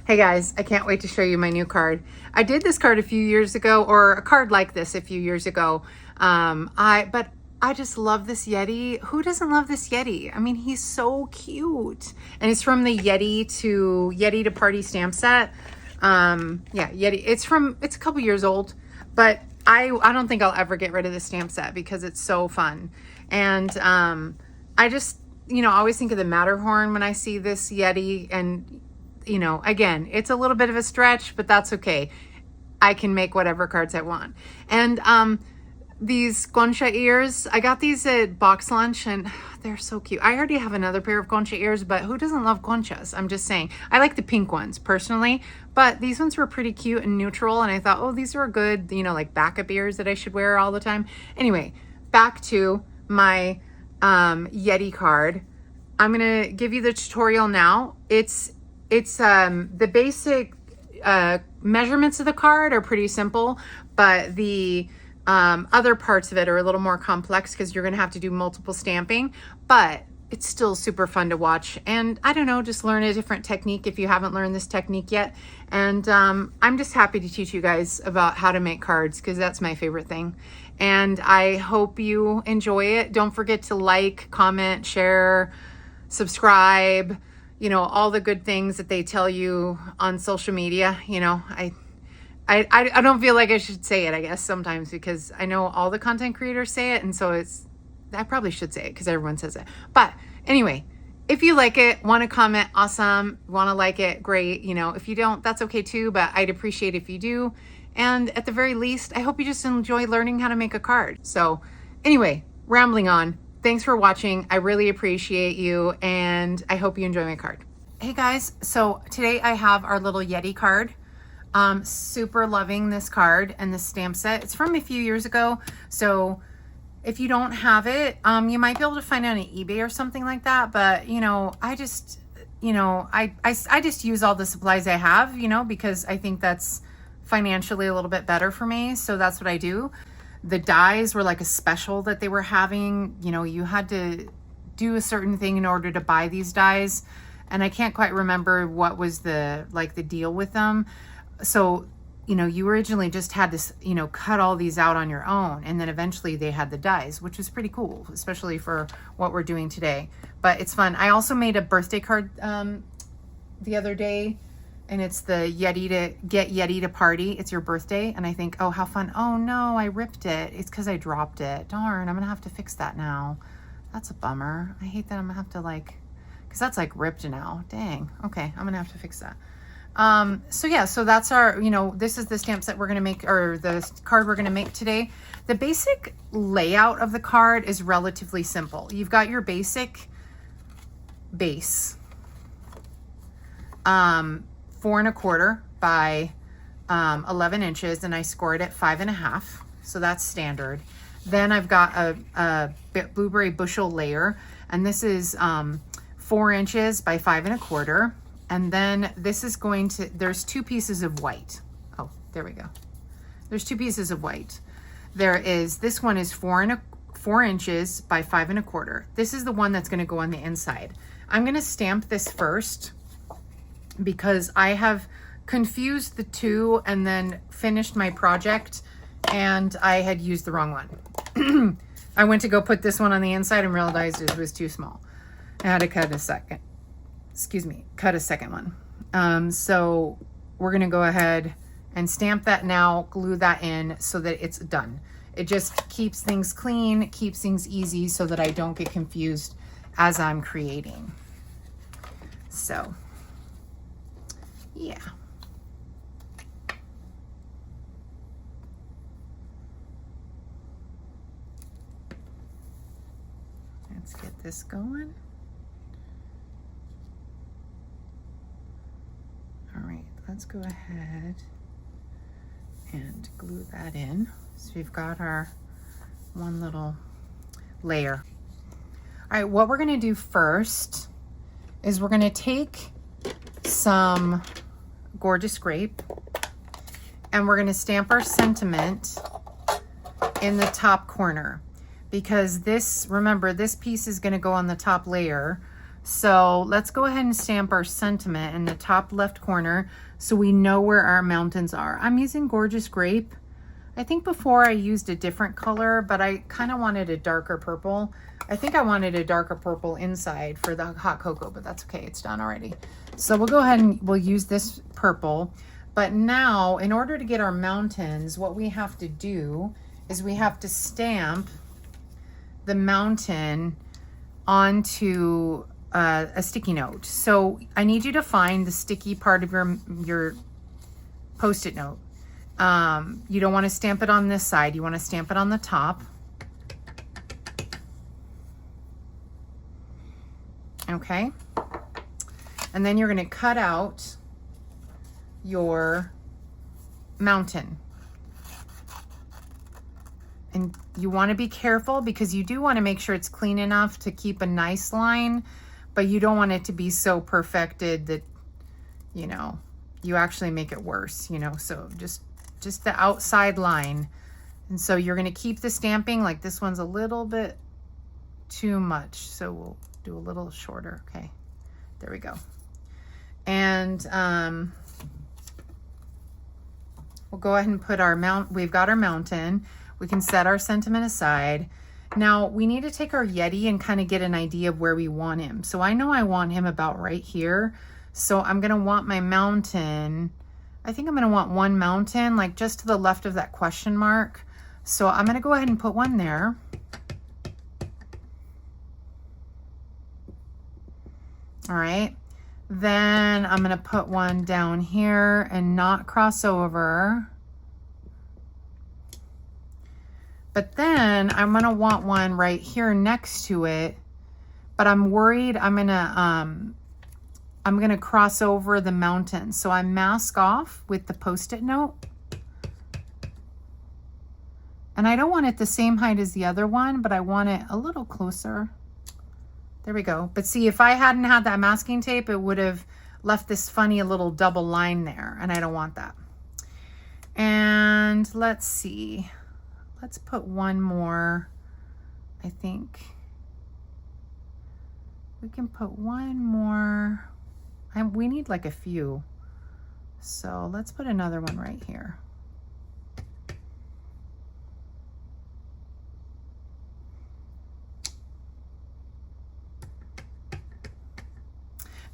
Hey guys, I can't wait to show you my new card. I did this card a few years ago, or a card like this a few years ago. But I just love this Yeti. Who doesn't love this Yeti? I mean, he's so cute. And it's from the Yeti to Party stamp set. Yeah, Yeti. It's a couple years old, but I don't think I'll ever get rid of the stamp set because it's so fun. And I just, always think of the Matterhorn when I see this Yeti. And again, it's a little bit of a stretch, but that's okay. I can make whatever cards I want. And these concha ears, I got these at Box Lunch and they're so cute. I already have another pair of concha ears, but who doesn't love conchas? I'm just saying. I like the pink ones personally, but these ones were pretty cute and neutral. And I thought, oh, these are good, like backup ears that I should wear all the time. Anyway, back to my Yeti card. I'm going to give you the tutorial now. It's the basic measurements of the card are pretty simple, but the other parts of it are a little more complex because you're going to have to do multiple stamping, but it's still super fun to watch. And I don't know, just learn a different technique if you haven't learned this technique yet. And I'm just happy to teach you guys about how to make cards because that's my favorite thing. And I hope you enjoy it. Don't forget to like, comment, share, subscribe, all the good things that they tell you on social media. I don't feel like I should say it, I guess, sometimes because I know all the content creators say it. And so I probably should say it because everyone says it. But anyway, if you like it, want to comment, awesome. Want to like it, great. If you don't, that's okay too, but I'd appreciate if you do. And at the very least, I hope you just enjoy learning how to make a card. So anyway, rambling on. Thanks for watching. I really appreciate you, and I hope you enjoy my card. Hey guys, so today I have our little Yeti card. Super loving this card and this stamp set. It's from a few years ago, so if you don't have it, you might be able to find it on eBay or something like that. But I just use all the supplies I have, because I think that's financially a little bit better for me. So that's what I do. The dies were like a special that they were having. You had to do a certain thing in order to buy these dies. And I can't quite remember what was the deal with them. So, you originally just had to, cut all these out on your own. And then eventually they had the dies, which was pretty cool, especially for what we're doing today. But it's fun. I also made a birthday card the other day. And it's the Yeti to Party. It's your birthday. And I think, oh, how fun. Oh no, I ripped it. It's because I dropped it. Darn, I'm going to have to fix that now. That's a bummer. I hate that I'm going to have to because that's ripped now. Dang. Okay, I'm going to have to fix that. So yeah, so that's our, this is the stamp set we're going to make, or the card we're going to make today. The basic layout of the card is relatively simple. You've got your basic base. 4 1/4 by 11 inches, and I scored it 5 1/2, so that's standard. Then I've got a blueberry bushel layer, and this is 4 inches by 5 1/4. And then this is there's 2 pieces of white. Oh, there we go. There's 2 pieces of white. This one is 4 inches by 5 1/4. This is the one that's going to go on the inside. I'm going to stamp this first, because I have confused the two and then finished my project and I had used the wrong one. I went to go put this one on the inside and realized it was too small. I had to cut a second one. So we're gonna go ahead and stamp that now, glue that in so that it's done. It just keeps things clean, keeps things easy so that I don't get confused as I'm creating. So yeah. Let's get this going. All right, let's go ahead and glue that in. So we've got our one little layer. All right, what we're gonna do first is we're gonna take some gorgeous grape and we're going to stamp our sentiment in the top corner, because remember, this piece is going to go on the top layer. So let's go ahead and stamp our sentiment in the top left corner so we know where our mountains are. I'm using Gorgeous Grape. I think before I used a different color, but I kind of wanted a darker purple. I think I wanted a darker purple inside for the hot cocoa, but that's okay. It's done already. So we'll go ahead and we'll use this purple. But now, in order to get our mountains, what we have to do is we have to stamp the mountain onto a sticky note. So I need you to find the sticky part of your Post-it note. You don't want to stamp it on this side. You want to stamp it on the top. Okay. And then you're going to cut out your mountain. And you want to be careful because you do want to make sure it's clean enough to keep a nice line, but you don't want it to be so perfected that, you know, you actually make it worse, you know. So just the outside line. And so you're going to keep the stamping, like this one's a little bit too much. So we'll do a little shorter. Okay, there we go. And we'll go ahead and put our we've got our mountain. We can set our sentiment aside. Now we need to take our Yeti and kind of get an idea of where we want him. So I know I want him about right here. So I'm going to want my mountain. I think I'm going to want one mountain like just to the left of that question mark. So I'm going to go ahead and put one there. All right. Then I'm going to put one down here and not cross over. But then I'm going to want one right here next to it. But I'm worried I'm going to cross over the mountain. So I mask off with the Post-it note. And I don't want it the same height as the other one, but I want it a little closer. There we go. But see, if I hadn't had that masking tape, it would have left this funny little double line there, and I don't want that. And let's see. Let's put one more. I think we can put one more. We need like a few. So let's put another one right here.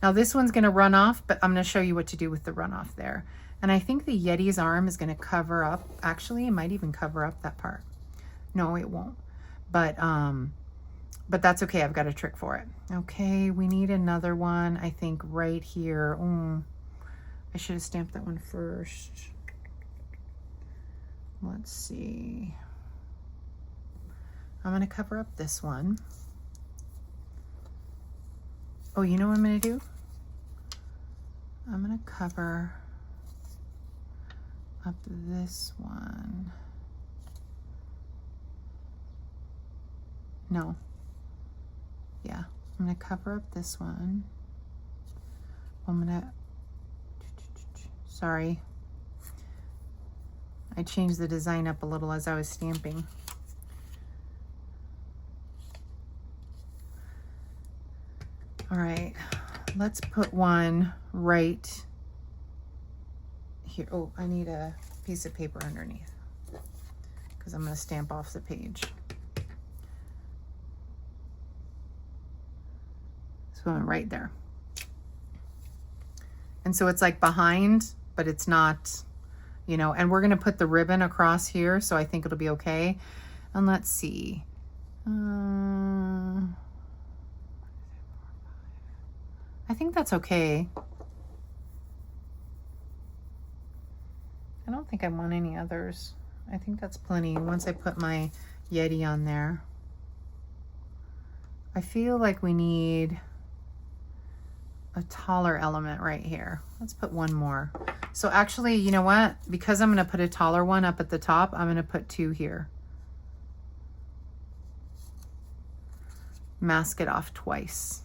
Now this one's going to run off, but I'm going to show you what to do with the runoff there. And I think the Yeti's arm is going to cover up. Actually, it might even cover up that part. No, it won't. But that's okay. I've got a trick for it. Okay, we need another one, I think, right here. I should have stamped that one first. Let's see. I'm going to cover up this one. Oh, you know what I'm going to do? I'm going to cover up this one. No. Yeah, I'm going to cover up this one. I'm going to, sorry. I changed the design up a little as I was stamping. All right, let's put one right here. Oh, I need a piece of paper underneath because I'm going to stamp off the page. So I'm right there. And so it's like behind, but it's not, you know, and we're going to put the ribbon across here. So I think it'll be okay. And let's see. I think that's okay. I don't think I want any others. I think that's plenty once I put my Yeti on there. I feel like we need a taller element right here. Let's put one more. So actually, you know what? Because I'm going to put a taller one up at the top, I'm going to put two here. Mask it off twice.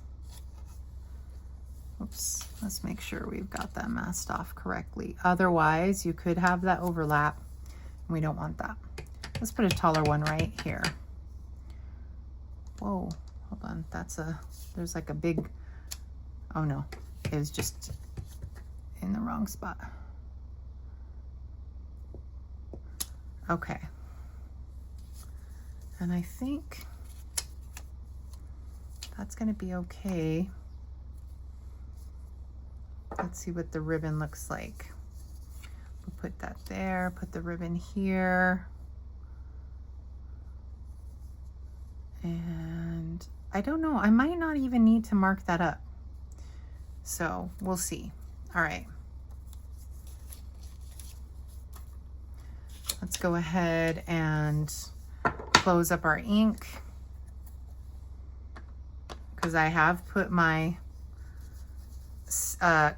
Oops, let's make sure we've got that masked off correctly. Otherwise, you could have that overlap. We don't want that. Let's put a taller one right here. Whoa, hold on. There's like a big Oh no, it was just in the wrong spot. Okay. And I think that's gonna be okay. Let's see what the ribbon looks like. We'll put that there, put the ribbon here. And I don't know, I might not even need to mark that up. So we'll see. All right. Let's go ahead and close up our ink, because I have put my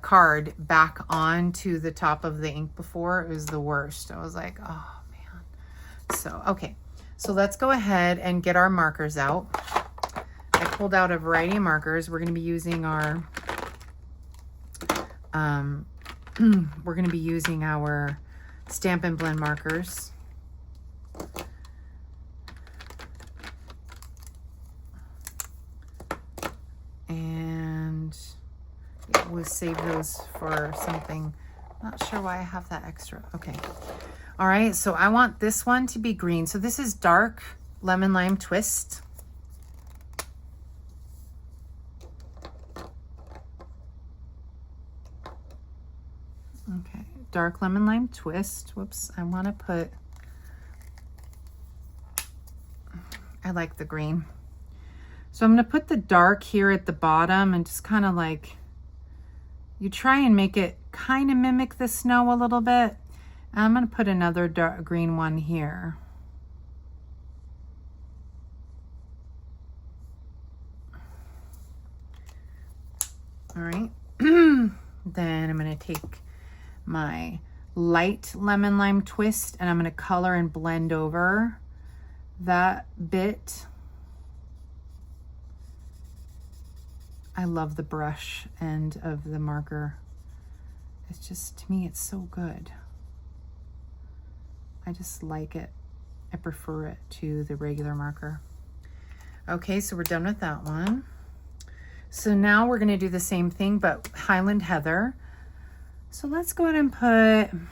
card back onto the top of the ink before. It was the worst. I was like, oh man. So, okay. So let's go ahead and get our markers out. I pulled out a variety of markers. We're going to be using our, we're going to be using our Stampin' Blend markers. And yeah, we'll save those for something. Not sure why I have that extra. Okay. All right. So I want this one to be green. So this is dark lemon lime twist. Okay. Dark lemon lime twist. Whoops. I want to put, I like the green. So I'm going to put the dark here at the bottom and just kind of like, you try and make it kind of mimic the snow a little bit. And I'm going to put another dark green one here. All right. Then I'm going to take my light lemon lime twist and I'm going to color and blend over that bit. I love the brush end of the marker. It's just, to me, it's so good. I just like it. I prefer it to the regular marker. Okay, so we're done with that one. So now we're gonna do the same thing, but Highland Heather. So let's go ahead and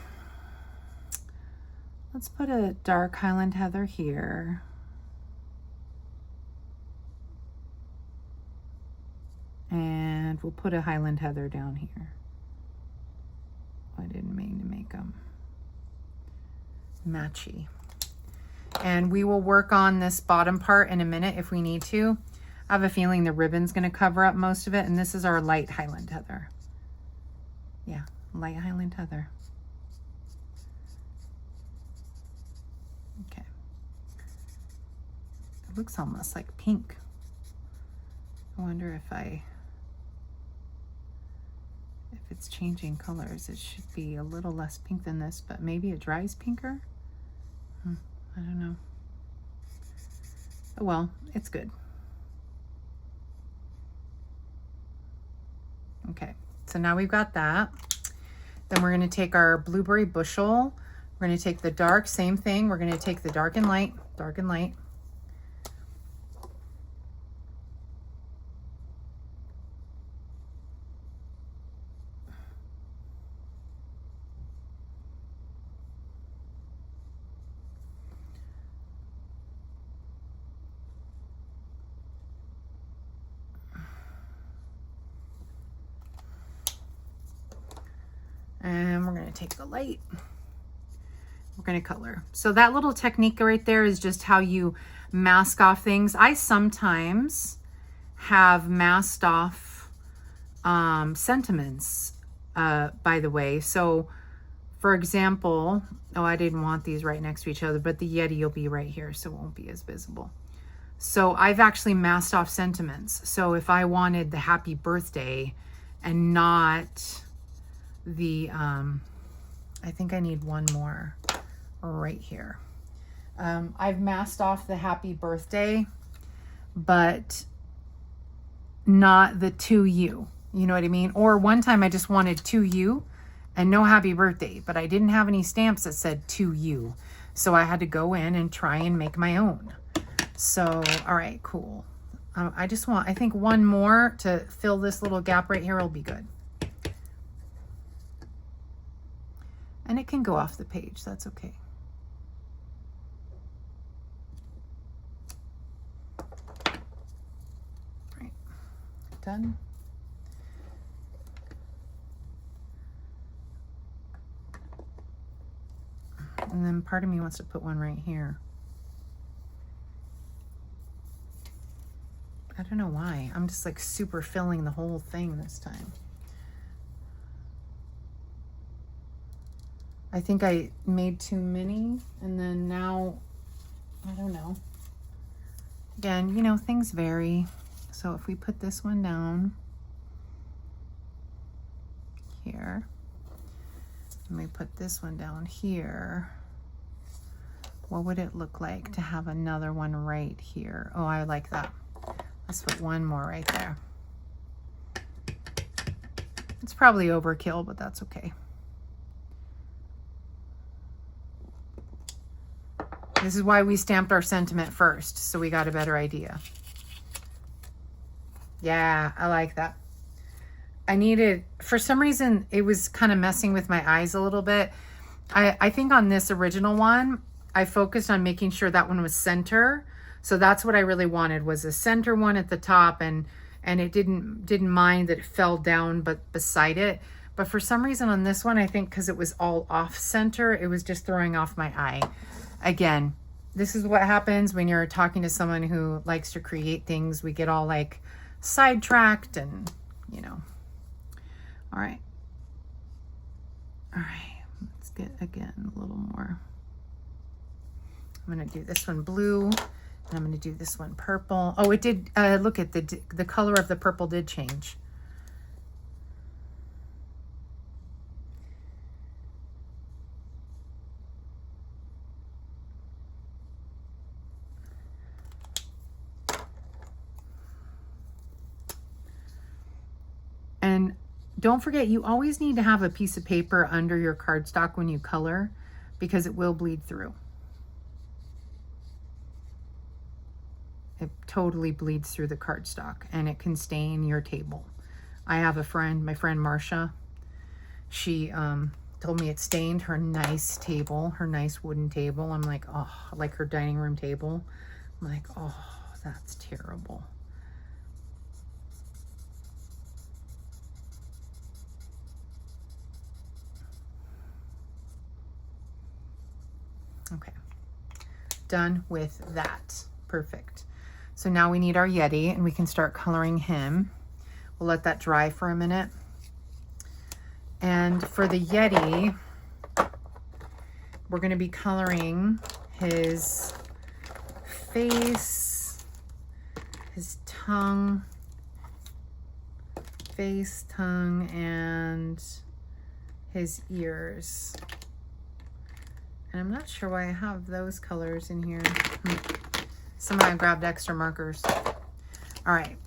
let's put a dark Highland Heather here. And we'll put a Highland Heather down here. I didn't mean to make them matchy. And we will work on this bottom part in a minute if we need to. I have a feeling the ribbon's going to cover up most of it. And this is our light Highland Heather. Yeah, light Highland Heather. Okay. It looks almost like pink. I wonder if it's changing colors. It should be a little less pink than this, but maybe it dries pinker. I don't know. Oh well, it's good. Okay, so now we've got that. Then we're going to take our blueberry bushel. We're going to take the dark, same thing. We're going to take the dark and light, dark and light. And we're going to take the light. We're going to color. So that little technique right there is just how you mask off things. I sometimes have masked off sentiments, by the way. So for example, oh, I didn't want these right next to each other, but the Yeti will be right here, so it won't be as visible. So I've actually masked off sentiments. So if I wanted the happy birthday and not the, I think I need one more right here. I've masked off the happy birthday, but not the to you. You know what I mean? Or one time I just wanted to you and no happy birthday, but I didn't have any stamps that said to you. So I had to go in and try and make my own. So, all right, cool. I just want, I think one more to fill this little gap right here will be good. And it can go off the page, that's okay. Right, done. And then part of me wants to put one right here. I don't know why. I'm just like super filling the whole thing this time. I think I made too many, and then now, I don't know. Again, you know, things vary. So if we put this one down here, and we put this one down here, what would it look like to have another one right here? Oh, I like that. Let's put one more right there. It's probably overkill, but that's okay. This is why we stamped our sentiment first, so we got a better idea. Yeah, I like that. I needed, for some reason, it was kind of messing with my eyes a little bit. I think on this original one, I focused on making sure that one was center. So that's what I really wanted, was a center one at the top, and it didn't mind that it fell down but beside it. But for some reason on this one, I think because it was all off center, it was just throwing off my eye. Again, this is what happens when you're talking to someone who likes to create things. We get all like sidetracked and, you know. All right. All right, let's get again a little more. I'm gonna do this one blue, and I'm gonna do this one purple. Oh, it did, look at the color of the purple did change. And don't forget, you always need to have a piece of paper under your cardstock when you color, because it will bleed through. It totally bleeds through the cardstock, and it can stain your table. I have a friend, my friend Marcia, she told me it stained her nice table, her nice wooden table. I'm like, oh, like her dining room table. I'm like, oh, that's terrible. Okay, done with that. Perfect. So now we need our Yeti, and we can start coloring him. We'll let that dry for a minute. And for the Yeti, we're going to be coloring his face, his tongue, and his ears. And I'm not sure why I have those colors in here. Somebody grabbed extra markers. All right.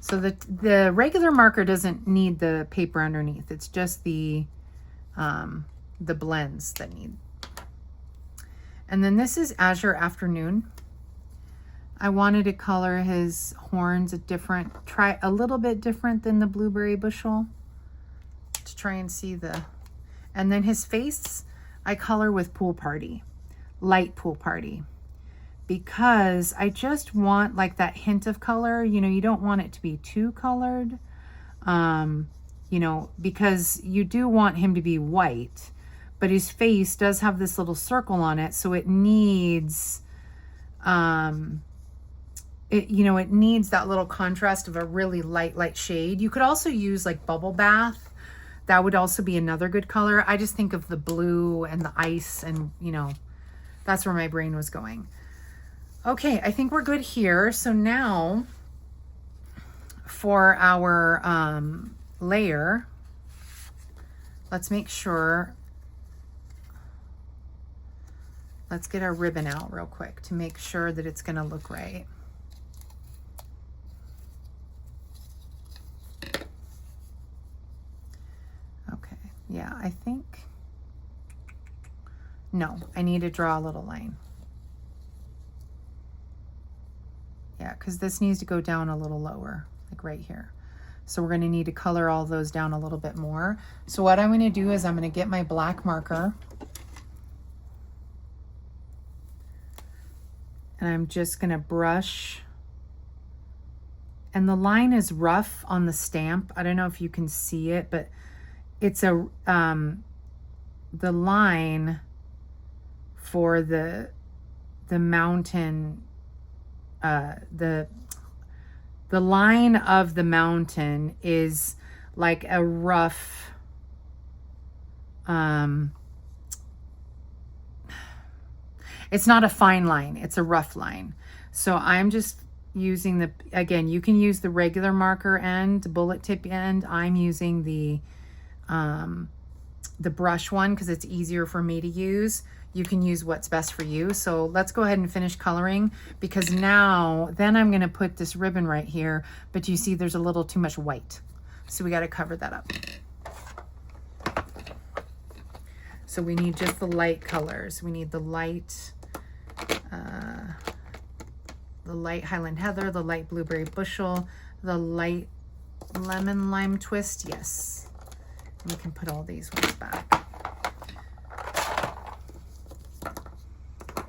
So the regular marker doesn't need the paper underneath. It's just the blends that need. And then this is Azure Afternoon. I wanted to color his horns try a little bit different than the blueberry bushel, to try and see the, and then his face, I color with Pool Party, light Pool Party, because I just want like that hint of color. You know, you don't want it to be too colored, you know, because you do want him to be white, but his face does have this little circle on it. So it needs, it needs that little contrast of a really light shade. You could also use like Bubble Bath. That would also be another good color. I just think of the blue and the ice, and, you know, that's where my brain was going. Okay, I think we're good here. So now for our layer, let's make sure, let's get our ribbon out real quick to make sure that it's gonna look right. Yeah, I think, no, I need to draw a little line. Yeah, because this needs to go down a little lower, like right here. So we're going to need to color all those down a little bit more. So what I'm going to do is I'm going to get my black marker. And I'm just going to brush. And the line is rough on the stamp. I don't know if you can see it, but it's a the line for the mountain, the line of the mountain is like a rough, it's not a fine line, it's a rough line. So I'm just using the, again, you can use the regular marker end, the bullet tip end. I'm using the brush one because it's easier for me to use. You can use what's best for you. So let's go ahead and finish coloring, because now then I'm going to put this ribbon right here, but you see there's a little too much white. So we got to cover that up. So we need just the light colors. We need the light Highland Heather, the light Blueberry Bushel, the light Lemon Lime Twist. Yes. We can put all these ones back.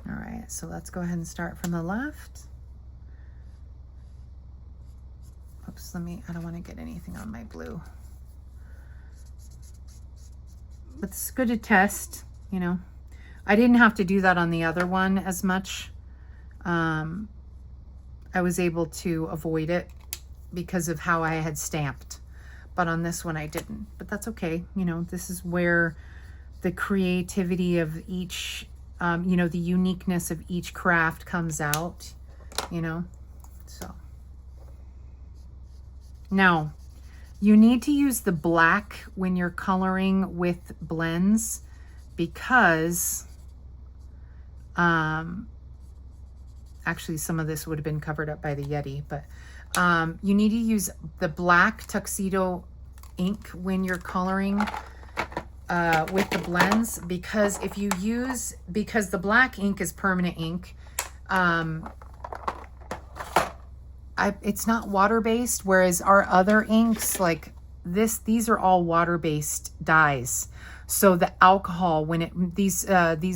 All right, so let's go ahead and start from the left. Oops, I don't want to get anything on my blue. But it's good to test, you know. I didn't have to do that on the other one as much. I was able to avoid it because of how I had stamped. But on this one I didn't. But that's okay. You know, this is where the creativity of each, you know, the uniqueness of each craft comes out, you know. So now you need to use the black when you're coloring with blends, because actually some of this would have been covered up by the Yeti, but you need to use the black tuxedo ink when you're coloring with the blends, because if you use, because the black ink is permanent ink, it's not water-based, whereas our other inks like this, these are all water-based dyes. So the alcohol, when these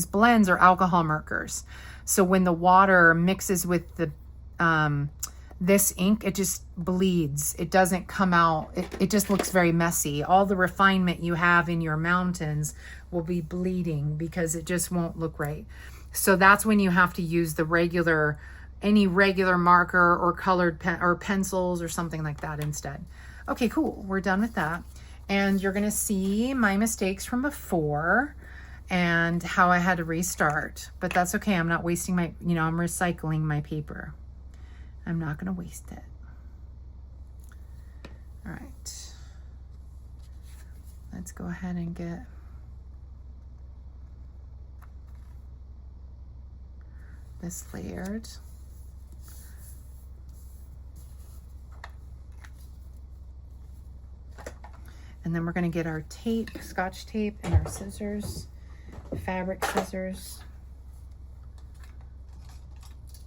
blends are alcohol markers. So when the water mixes with the this ink, it just bleeds. It doesn't come out. It just looks very messy. All the refinement you have in your mountains will be bleeding because it just won't look right. So that's when you have to use the regular, any regular marker or colored pen or pencils or something like that instead. Okay, cool. We're done with that. And you're going to see my mistakes from before and how I had to restart. But that's okay. I'm not wasting my, you know, I'm recycling my paper. I'm not going to waste it. All right. Let's go ahead and get this layered. And then we're going to get our tape, Scotch tape, and our scissors, fabric scissors.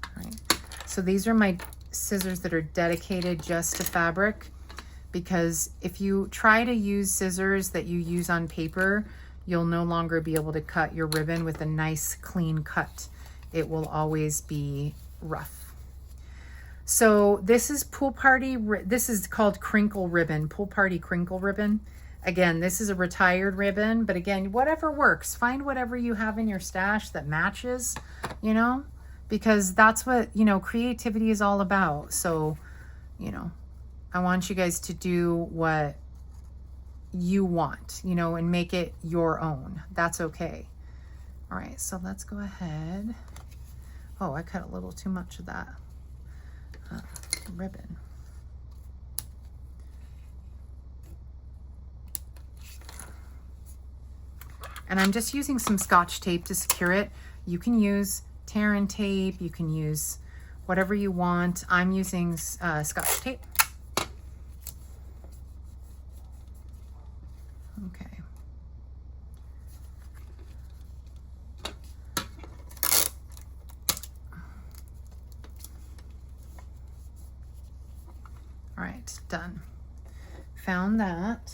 All right. So these are my scissors that are dedicated just to fabric, because if you try to use scissors that you use on paper, you'll no longer be able to cut your ribbon with a nice clean cut. It will always be rough. So this is Pool Party, this is called crinkle ribbon, Pool Party crinkle ribbon. Again, this is a retired ribbon, but again, whatever works. Find whatever you have in your stash that matches, you know, because that's what, you know, creativity is all about. So, you know, I want you guys to do what you want, you know, and make it your own. That's okay. All right, so let's go ahead. Oh, I cut a little too much of that ribbon. And I'm just using some Scotch tape to secure it. You can use tear and tape, you can use whatever you want. I'm using Scotch tape. Okay. All right, done. Found that.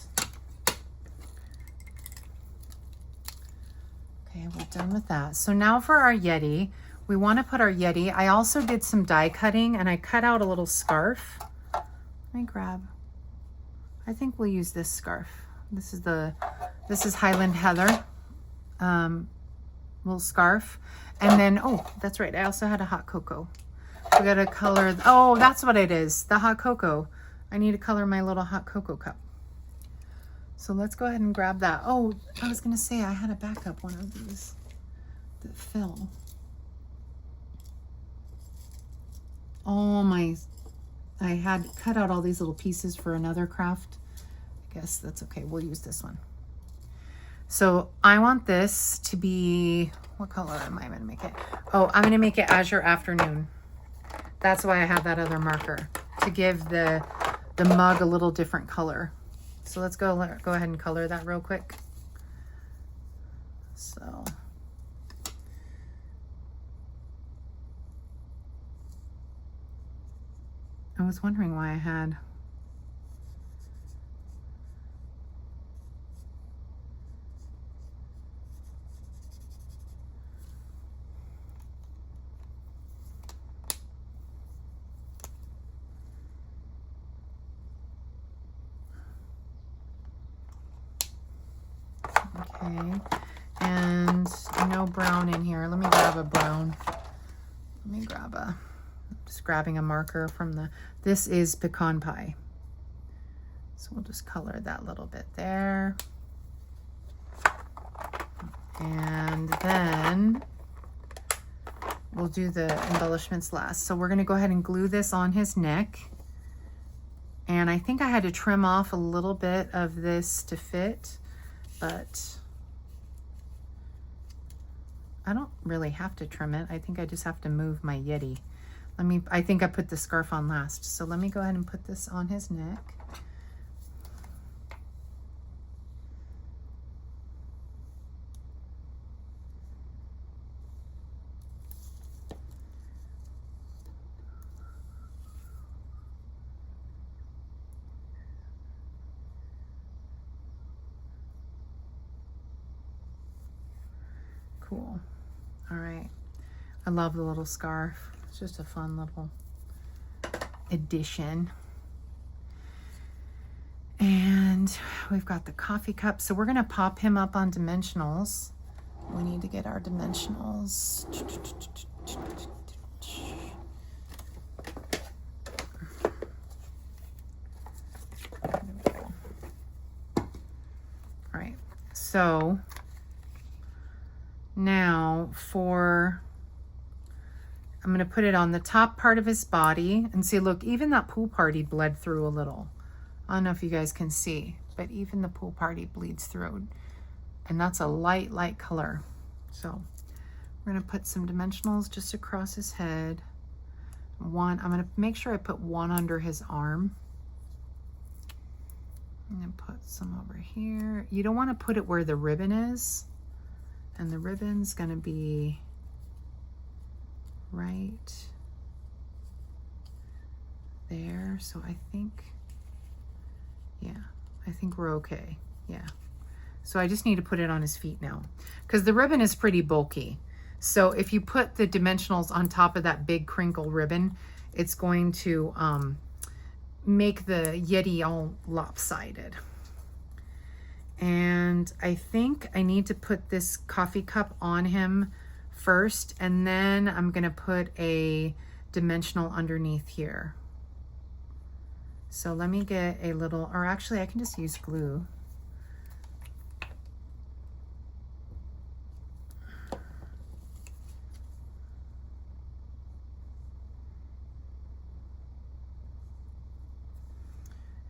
Okay, we're done with that. So now for our Yeti, we want to put our Yeti. I also did some die cutting and I cut out a little scarf. Let me grab, I think we'll use this scarf. This is Highland Heather, little scarf. And then, oh, that's right. I also had a hot cocoa. We got to color, oh, that's what it is. The hot cocoa. I need to color my little hot cocoa cup. So let's go ahead and grab that. Oh, I was gonna say I had a backup one of these that fell. Oh my, I had cut out all these little pieces for another craft. I guess that's okay, we'll use this one. So I want this to be, what color am I gonna make it? Oh, I'm gonna make it Azure Afternoon. That's why I have that other marker, to give the mug a little different color. So let's go ahead and color that real quick. So I was wondering why I had okay, and no brown in here. Let me grab a brown. Let me grab a, just grabbing a marker from the, this is pecan pie. So we'll just color that little bit there. And then we'll do the embellishments last. So we're gonna go ahead and glue this on his neck. And I think I had to trim off a little bit of this to fit, but I don't really have to trim it. I think I just have to move my Yeti. I think I put the scarf on last. So let me go ahead and put this on his neck. Cool. All right. I love the little scarf. It's just a fun little addition. And we've got the coffee cup. So we're going to pop him up on dimensionals. We need to get our dimensionals. All right. So now I'm going to put it on the top part of his body and see, look, even that pool party bled through a little. I don't know if you guys can see, but even the pool party bleeds through, and that's a light color. So we're going to put some dimensionals just across his head. One, I'm going to make sure I put one under his arm. I'm going to put some over here. You don't want to put it where the ribbon is. And the ribbon's gonna be right there. So I think, yeah, I think we're okay. Yeah. So I just need to put it on his feet now because the ribbon is pretty bulky. So if you put the dimensionals on top of that big crinkle ribbon, it's going to make the Yeti all lopsided. And I think I need to put this coffee cup on him first, and then I'm gonna put a dimensional underneath here. So let me get a little, or actually I can just use glue.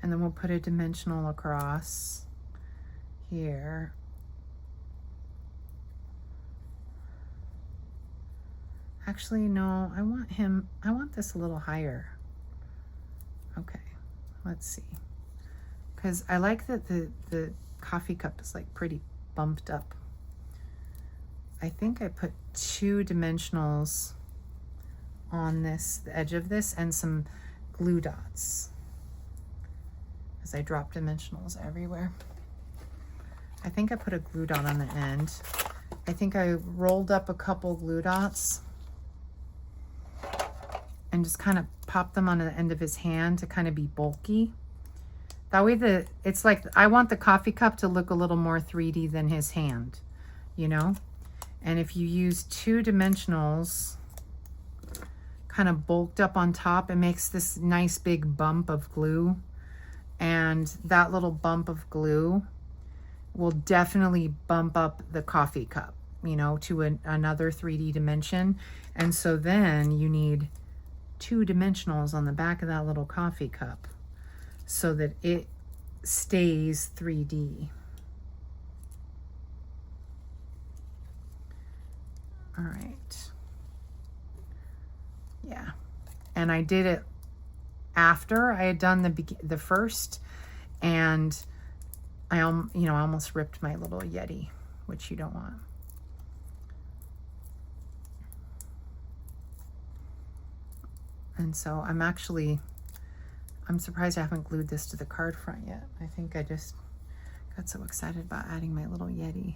And then we'll put a dimensional across here. Actually, no, I want this a little higher. Okay, let's see. Because I like that the coffee cup is like pretty bumped up. I think I put 2 dimensionals on this, the edge of this, and some glue dots. because I dropped dimensionals everywhere. I think I put a glue dot on the end. I think I rolled up a couple glue dots and just kind of popped them on the end of his hand to kind of be bulky. That way it's like, I want the coffee cup to look a little more 3D than his hand, you know? And if you use 2 dimensionals kind of bulked up on top, it makes this nice big bump of glue. And that little bump of glue will definitely bump up the coffee cup, you know, to another 3D dimension. And so then you need 2 dimensionals on the back of that little coffee cup so that it stays 3D. All right. Yeah. And I did it after I had done the first, and I almost ripped my little Yeti, which you don't want. And so I'm surprised I haven't glued this to the card front yet. I think I just got so excited about adding my little Yeti.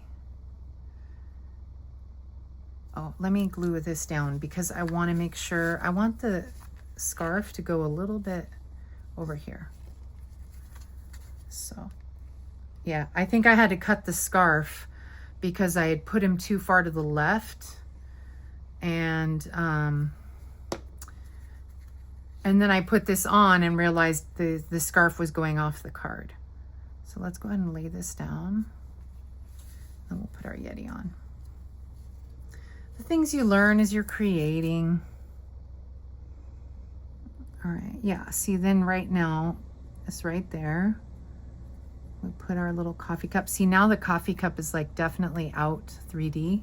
Oh, let me glue this down because I want to make sure, I want the scarf to go a little bit over here. So, yeah, I think I had to cut the scarf because I had put him too far to the left. And then I put this on and realized the scarf was going off the card. So let's go ahead and lay this down. And we'll put our Yeti on. The things you learn as you're creating. All right, yeah, see then right now, it's right there. We put our little coffee cup. See, now the coffee cup is like definitely out 3D.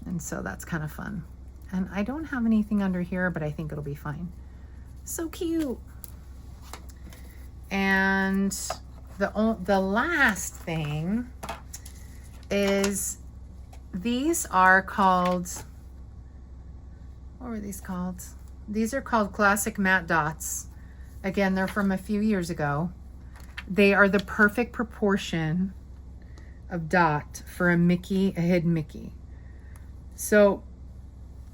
And so that's kind of fun. And I don't have anything under here, but I think it'll be fine. So cute. And the last thing is, these are called, what were these called? These are called classic matte dots. Again, they're from a few years ago. They are the perfect proportion of dot for a Mickey, a hidden Mickey. So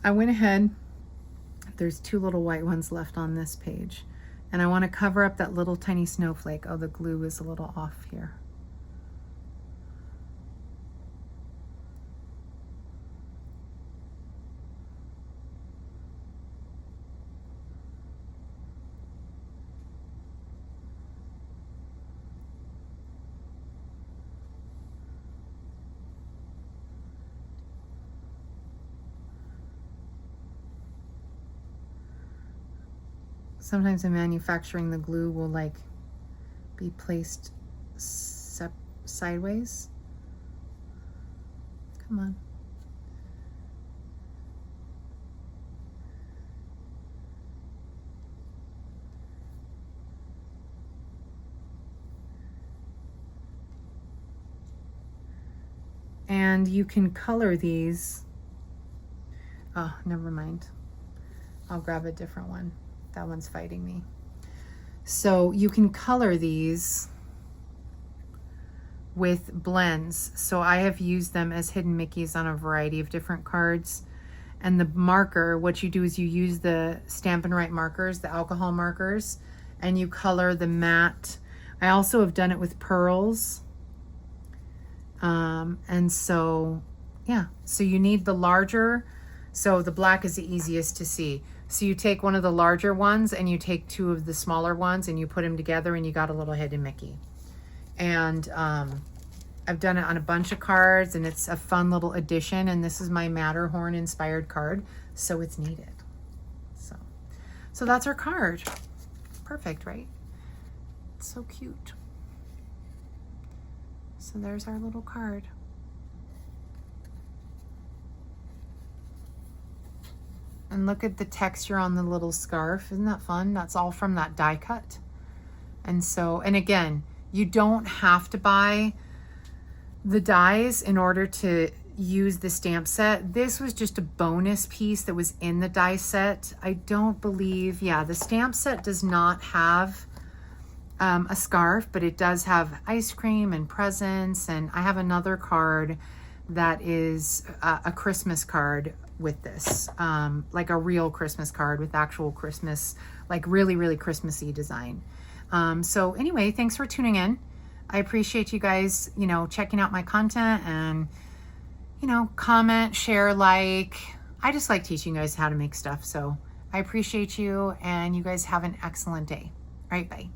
I went ahead, there's 2 little white ones left on this page, and I want to cover up that little tiny snowflake. Oh, the glue is a little off here. Sometimes in manufacturing, the glue will like be placed sideways. Come on. And you can color these. Oh, never mind. I'll grab a different one. That one's fighting me. So you can color these with blends. So I have used them as hidden Mickeys on a variety of different cards. And the marker, what you do is you use the Stampin' Up markers, the alcohol markers, and you color the matte. I also have done it with pearls. And so, yeah, so you need the larger. So the black is the easiest to see. So you take one of the larger ones and you take 2 of the smaller ones and you put them together and you got a little hidden Mickey. And I've done it on a bunch of cards and it's a fun little addition. And this is my Matterhorn inspired card, so it's needed. So that's our card. Perfect, right? It's so cute. So there's our little card. And look at the texture on the little scarf. Isn't that fun? That's all from that die cut. And so, and again, you don't have to buy the dies in order to use the stamp set. This was just a bonus piece that was in the die set. I don't believe, yeah, the stamp set does not have a scarf, but it does have ice cream and presents. And I have another card that is a Christmas card with this, like a real Christmas card with actual Christmas, like really, really Christmassy design. So anyway, thanks for tuning in. I appreciate you guys, checking out my content and, comment, share, like. I just like teaching you guys how to make stuff. So I appreciate you, and you guys have an excellent day. All right, bye.